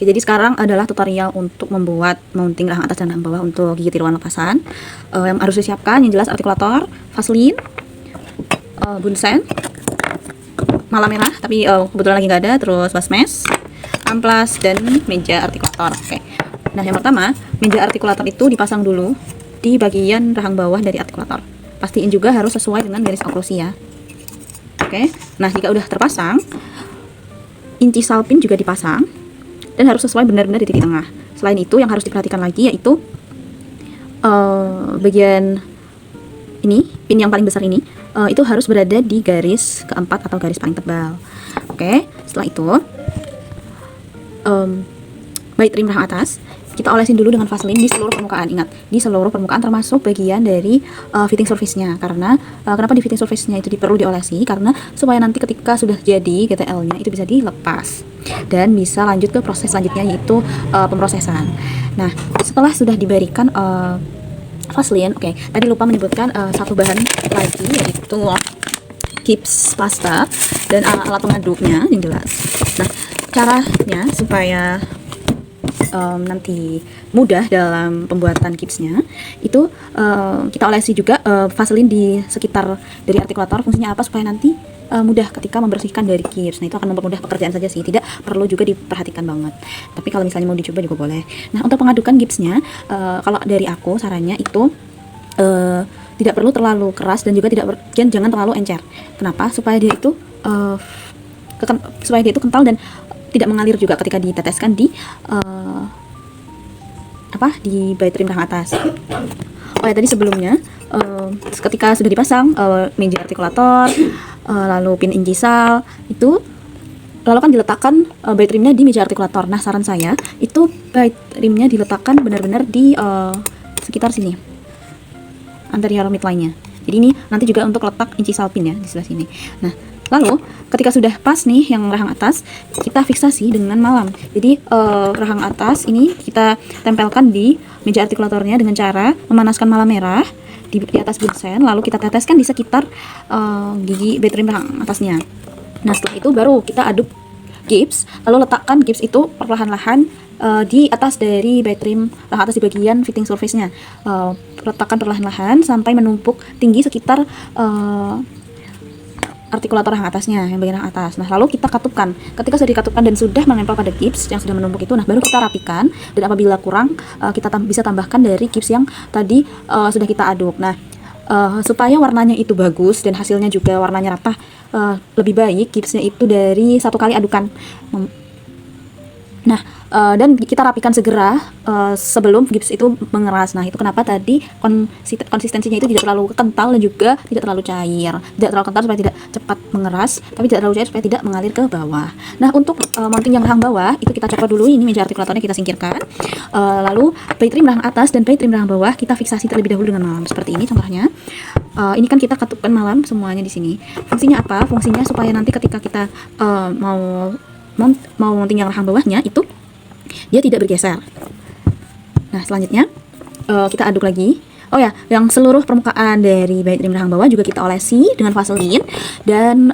Oke, jadi sekarang adalah tutorial untuk membuat mounting rahang atas dan rahang bawah untuk gigi tiruan lepasan. Yang harus disiapkan yang jelas artikulator, Vaseline, bunsen, malam merah tapi kebetulan lagi nggak ada, terus basmes, amplas, dan meja artikulator. Oke. Nah, yang pertama, meja artikulator itu dipasang dulu di bagian rahang bawah dari artikulator. Pastiin juga harus sesuai dengan garis oklusi ya. Oke. Nah, jika udah terpasang, inci salpin juga dipasang dan harus sesuai benar-benar di titik tengah. Selain itu, yang harus diperhatikan lagi yaitu bagian ini, pin yang paling besar ini, itu harus berada di garis keempat atau garis paling tebal. Oke, setelah itu bait trim rahang atas kita olesin dulu dengan Vaseline di seluruh permukaan. Ingat, di seluruh permukaan termasuk bagian dari fitting surface-nya. Karena kenapa di fitting surface-nya itu perlu diolesi? Karena supaya nanti ketika sudah jadi GTL-nya itu bisa dilepas dan bisa lanjut ke proses selanjutnya, yaitu pemrosesan. Nah, setelah sudah diberikan Vaseline, oke, tadi lupa menyebutkan satu bahan lagi, yaitu gips plaster dan alat pengaduknya yang jelas. Nah, caranya supaya nanti mudah dalam pembuatan gipsnya itu kita olesi juga Vaseline di sekitar dari artikulator. Fungsinya apa? Supaya nanti mudah ketika membersihkan dari gips. Nah, itu akan mempermudah pekerjaan saja sih, tidak perlu juga diperhatikan banget. Tapi kalau misalnya mau dicoba juga boleh. Nah, untuk pengadukan gipsnya, kalau dari aku sarannya itu tidak perlu terlalu keras dan juga jangan terlalu encer. Kenapa? Supaya dia itu kental dan tidak mengalir juga ketika diteteskan di di bait trim rahang atas. Oh ya, tadi sebelumnya ketika sudah dipasang meja artikulator, lalu pin incisal itu, lalu kan diletakkan bait trimnya di meja artikulator. Nah, saran saya itu bait trimnya diletakkan benar-benar di sekitar sini, anterior midline-nya. Jadi ini nanti juga untuk letak incisal pin ya di sebelah sini. Nah, lalu ketika sudah pas nih yang rahang atas, kita fiksasi dengan malam. Jadi rahang atas ini kita tempelkan di meja artikulatornya dengan cara memanaskan malam merah di atas bunsen, lalu kita teteskan di sekitar gigi bait trim rahang atasnya. Nah, setelah itu baru kita aduk gips, lalu letakkan gips itu perlahan-lahan di atas dari bait trim rahang atas di bagian fitting surface-nya. Letakkan perlahan-lahan sampai menumpuk tinggi sekitar artikulator rahang atasnya, yang bagian rahang atas. Nah, lalu kita katupkan. Ketika sudah dikatupkan dan sudah menempel pada gips yang sudah menumpuk itu, nah baru kita rapikan, dan apabila kurang kita bisa tambahkan dari gips yang tadi sudah kita aduk. Nah, supaya warnanya itu bagus dan hasilnya juga warnanya rata, lebih baik gipsnya itu dari 1 kali adukan. Nah, dan kita rapikan segera sebelum gips itu mengeras. Nah, itu kenapa tadi konsistensinya itu tidak terlalu kental dan juga tidak terlalu cair. Tidak terlalu kental supaya tidak cepat mengeras, tapi tidak terlalu cair supaya tidak mengalir ke bawah. Nah, untuk mounting yang rahang bawah itu kita copot dulu, ini meja artikulatornya kita singkirkan. Lalu bait trim rahang atas dan bait trim rahang bawah kita fiksasi terlebih dahulu dengan malam. Seperti ini contohnya. Ini kan kita katupkan malam semuanya di sini. Fungsinya apa? Fungsinya supaya nanti ketika kita mau mounting yang rahang bawahnya itu dia tidak bergeser. Nah, selanjutnya kita aduk lagi. Oh ya, yang seluruh permukaan dari bait trim rahang bawah juga kita olesi dengan Vaseline dan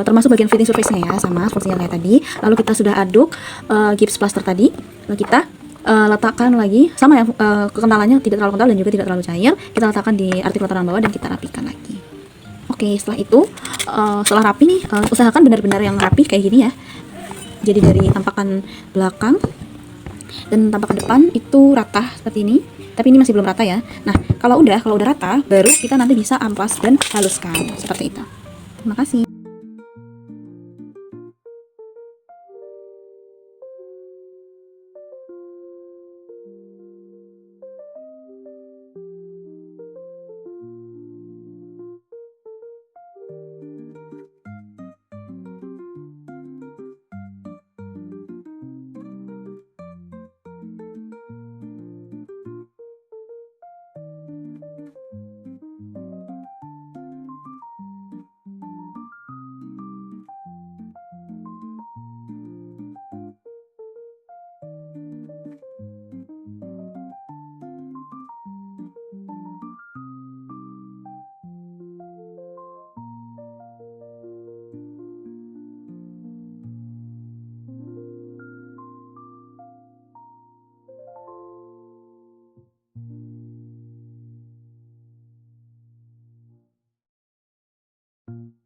termasuk bagian fitting surface-nya ya, sama fungsinya kayak tadi. Lalu kita sudah aduk gips plaster tadi. Lalu kita letakkan lagi sama ya, kekentalannya tidak terlalu kental dan juga tidak terlalu cair. Kita letakkan di artikulator rahang bawah dan kita rapikan lagi. Oke, setelah itu setelah rapi nih, usahakan benar-benar yang rapi kayak gini ya. Jadi dari tampakan belakang dan tampakan depan itu rata seperti ini, tapi ini masih belum rata ya. Nah, kalau udah rata, baru kita nanti bisa amplas dan haluskan seperti itu. Terima kasih. ya.